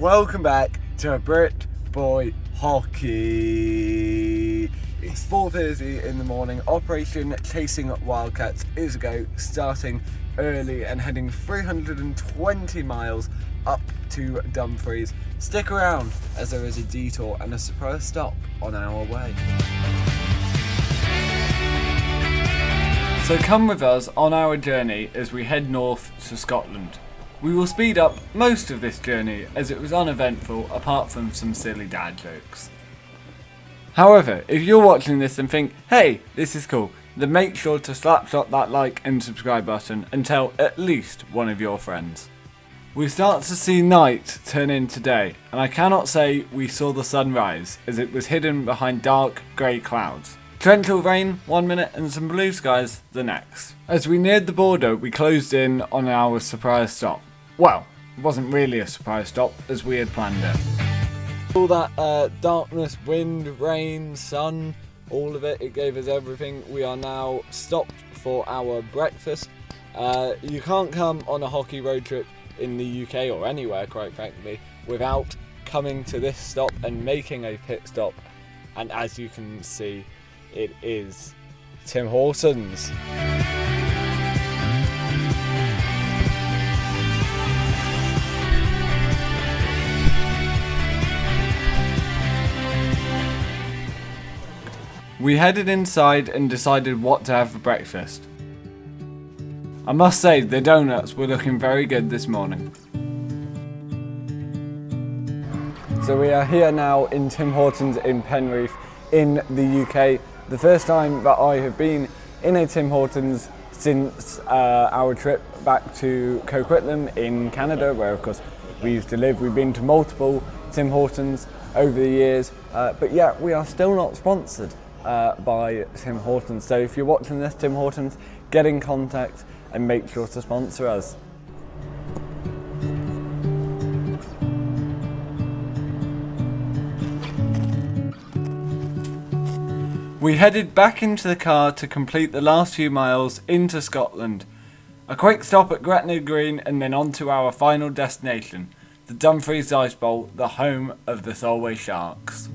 Welcome back to BritBoy Hockey. It's 4:30 in the morning. Operation Chasing Wildcats is a go, starting early and heading 320 miles up to Dumfries. Stick around as there is a detour and a surprise stop on our way. So come with us on our journey as we head north to Scotland. We will speed up most of this journey as it was uneventful apart from some silly dad jokes. However, if you're watching this and think, hey, this is cool, then make sure to slapshot that like and subscribe button and tell at least one of your friends. We start to see night turn into day, and I cannot say we saw the sun rise as it was hidden behind dark grey clouds. Torrential rain 1 minute and some blue skies the next. As we neared the border, we closed in on our surprise stop. Well, it wasn't really a surprise stop as we had planned it. All that darkness, wind, rain, sun, all of it, it gave us everything. We are now stopped for our breakfast. You can't come on a hockey road trip in the UK or anywhere, quite frankly, without coming to this stop and making a pit stop. And as you can see, it is Tim Hortons. We headed inside and decided what to have for breakfast. I must say the donuts were looking very good this morning. So we are here now in Tim Hortons in Penrith in the UK. The first time that I have been in a Tim Hortons since our trip back to Coquitlam in Canada, where of course we used to live. We've been to multiple Tim Hortons over the years, but yeah, we are still not sponsored by Tim Hortons. So if you're watching this, Tim Hortons, get in contact and make sure to sponsor us. We headed back into the car to complete the last few miles into Scotland. A quick stop at Gretna Green and then on to our final destination, the Dumfries Ice Bowl, the home of the Solway Sharks.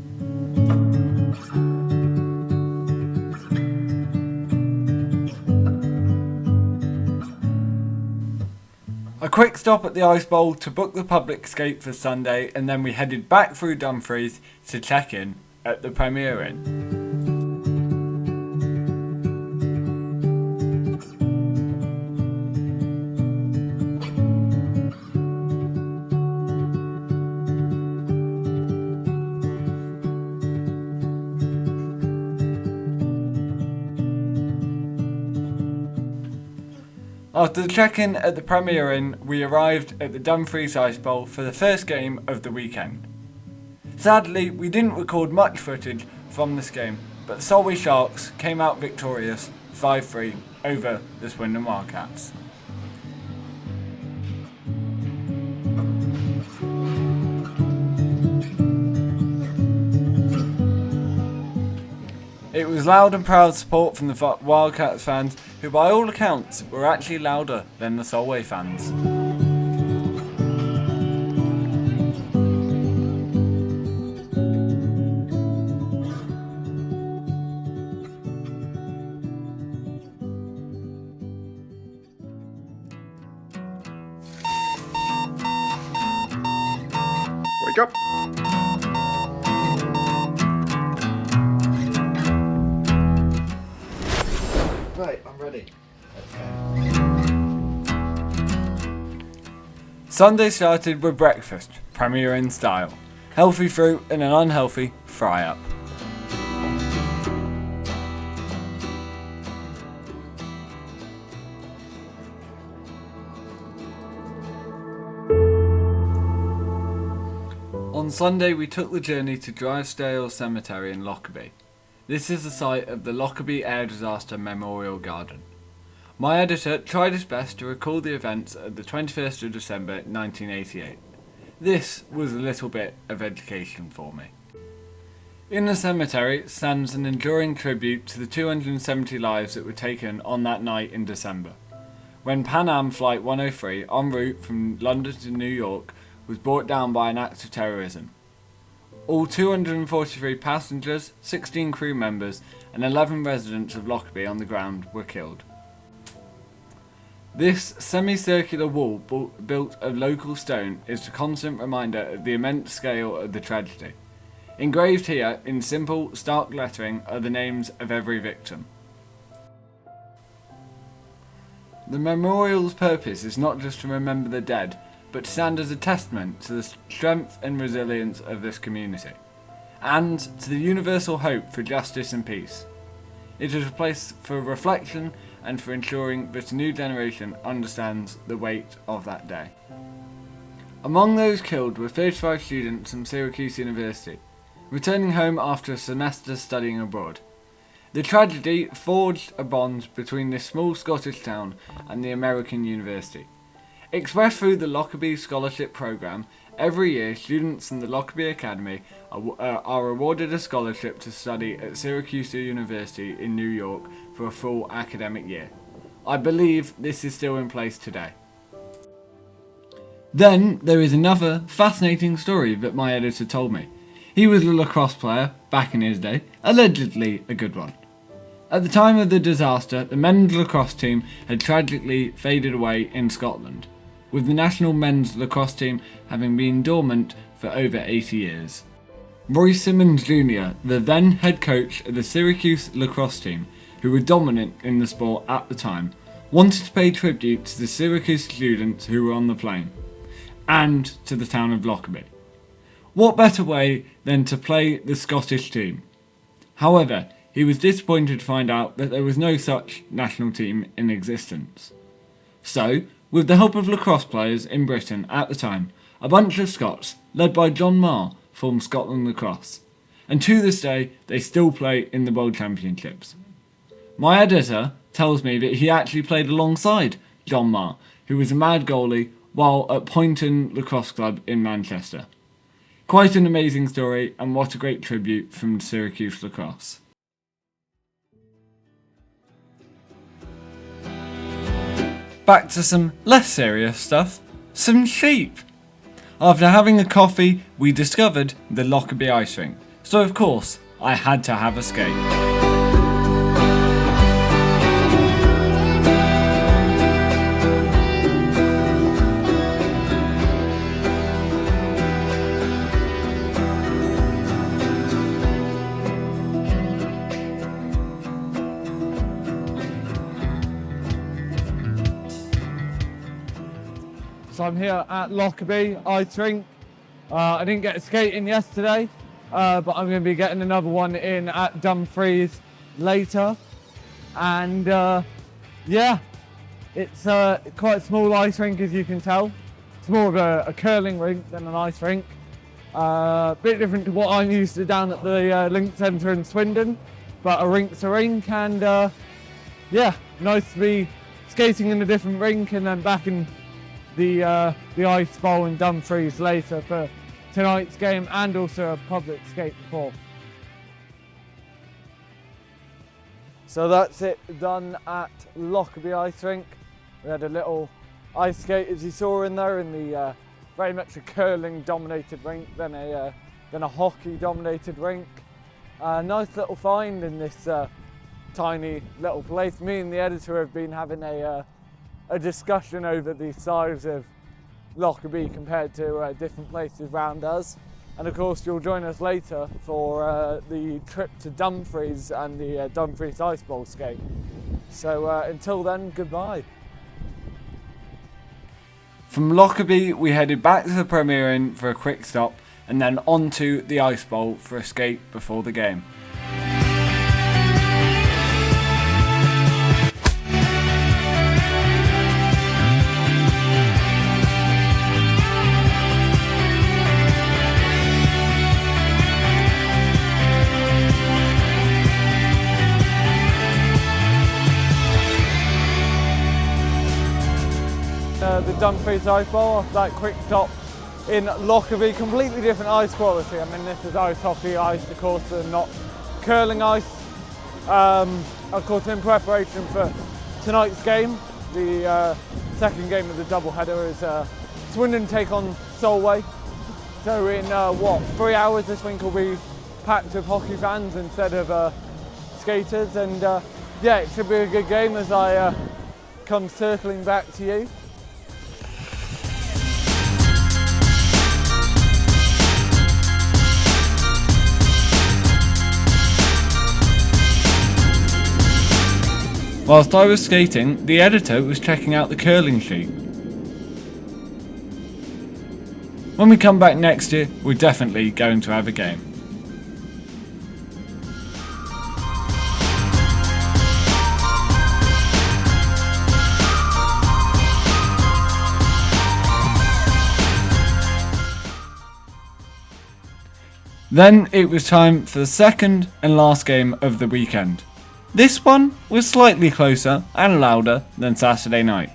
A quick stop at the Ice Bowl to book the public skate for Sunday, and then we headed back through Dumfries to check in at the Premier Inn. After the check-in at the Premier Inn, we arrived at the Dumfries Ice Bowl for the first game of the weekend. Sadly, we didn't record much footage from this game, but the Solway Sharks came out victorious 5-3 over the Swindon Wildcats. It was loud and proud support from the Wildcats fans, who by all accounts were actually louder than the Solway fans. Wake up! Right, I'm ready. Sunday started with breakfast, Premier Inn style. Healthy fruit and an unhealthy fry-up. On Sunday we took the journey to Drysdale Cemetery in Lockerbie. This is the site of the Lockerbie Air Disaster Memorial Garden. My editor tried his best to recall the events of the 21st of December 1988. This was a little bit of education for me. In the cemetery stands an enduring tribute to the 270 lives that were taken on that night in December, when Pan Am Flight 103 en route from London to New York was brought down by an act of terrorism. All 243 passengers, 16 crew members and 11 residents of Lockerbie on the ground were killed. This semicircular wall built of local stone is a constant reminder of the immense scale of the tragedy. Engraved here in simple, stark lettering are the names of every victim. The memorial's purpose is not just to remember the dead, but to stand as a testament to the strength and resilience of this community, and to the universal hope for justice and peace. It is a place for reflection and for ensuring that a new generation understands the weight of that day. Among those killed were 35 students from Syracuse University, returning home after a semester studying abroad. The tragedy forged a bond between this small Scottish town and the American university. Expressed through the Lockerbie Scholarship Programme, every year students in the Lockerbie Academy are awarded a scholarship to study at Syracuse University in New York for a full academic year. I believe this is still in place today. Then there is another fascinating story that my editor told me. He was a lacrosse player back in his day, allegedly a good one. At the time of the disaster, the men's lacrosse team had tragically faded away in Scotland, with the national men's lacrosse team having been dormant for over 80 years. Roy Simmons Jr., the then head coach of the Syracuse lacrosse team, who were dominant in the sport at the time, wanted to pay tribute to the Syracuse students who were on the plane, and to the town of Lockerbie. What better way than to play the Scottish team? However, he was disappointed to find out that there was no such national team in existence. So, with the help of lacrosse players in Britain at the time, a bunch of Scots, led by John Marr, formed Scotland Lacrosse, and to this day they still play in the World Championships. My editor tells me that he actually played alongside John Marr, who was a mad goalie while at Poynton Lacrosse Club in Manchester. Quite an amazing story, and what a great tribute from Syracuse Lacrosse. Back to some less serious stuff, some sheep. After having a coffee, we discovered the Lockerbie Ice Rink, so of course, I had to have a skate. So I'm here at Lockerbie Ice Rink. I didn't get a skate in yesterday, but I'm going to be getting another one in at Dumfries later. And yeah, it's quite a small ice rink, as you can tell. It's more of a curling rink than an ice rink. Bit different to what I'm used to down at the Link Centre in Swindon, but a rink's a rink, and yeah, nice to be skating in a different rink and then back in the Ice Bowl in Dumfries later for tonight's game, and also a public skate before. So that's it done at Lockerbie Ice Rink. We had a little ice skate, as you saw in there, in the very much a curling dominated rink than a hockey dominated rink. Nice little find in this tiny little place. Me and the editor have been having a discussion over the size of Lockerbie compared to different places around us, and of course you'll join us later for the trip to Dumfries and the Dumfries Ice Bowl skate. So until then, goodbye. From Lockerbie we headed back to the Premier Inn for a quick stop, and then on to the Ice Bowl for a skate before the game. The Dumfries Ice Bowl, after that quick stop in Lockerbie. Completely different ice quality. I mean, this is ice hockey ice, of course, and not curling ice. Of course, in preparation for tonight's game, the second game of the doubleheader is Swindon take on Solway. So in 3 hours this rink will be packed with hockey fans instead of skaters, and yeah, it should be a good game as I come circling back to you. Whilst I was skating, the editor was checking out the curling sheet. When we come back next year, we're definitely going to have a game. Then it was time for the second and last game of the weekend. This one was slightly closer and louder than Saturday night.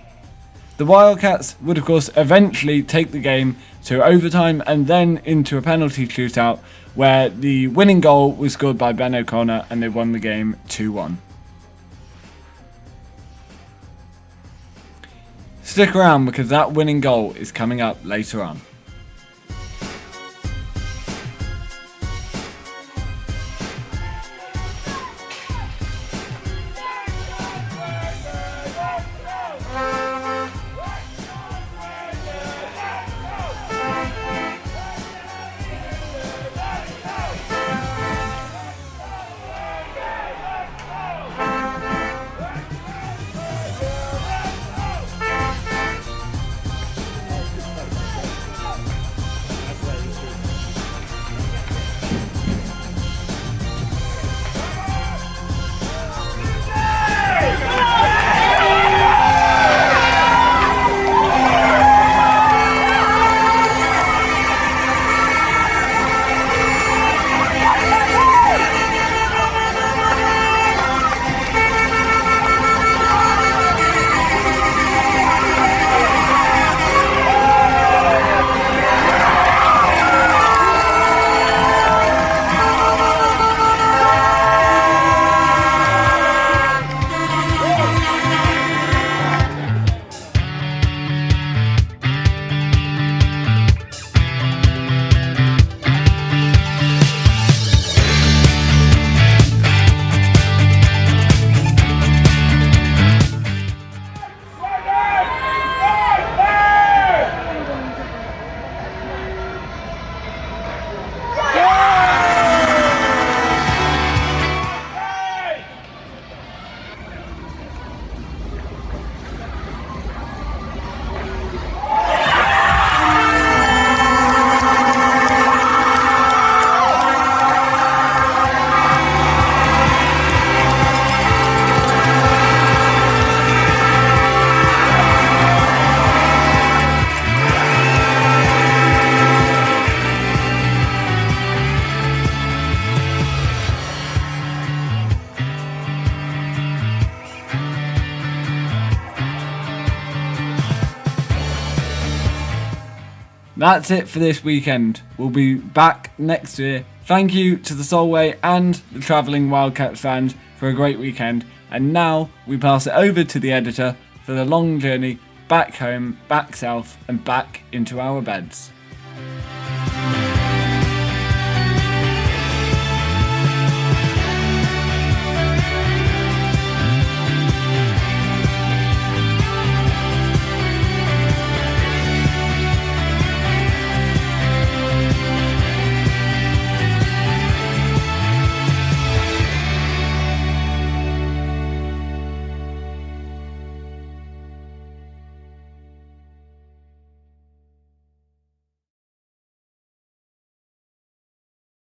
The Wildcats would of course eventually take the game to overtime and then into a penalty shootout where the winning goal was scored by Ben O'Connor and they won the game 2-1. Stick around because that winning goal is coming up later on. That's it for this weekend. We'll be back next year. Thank you to the Solway and the travelling Wildcats fans for a great weekend. And now we pass it over to the editor for the long journey back home, back south and back into our beds.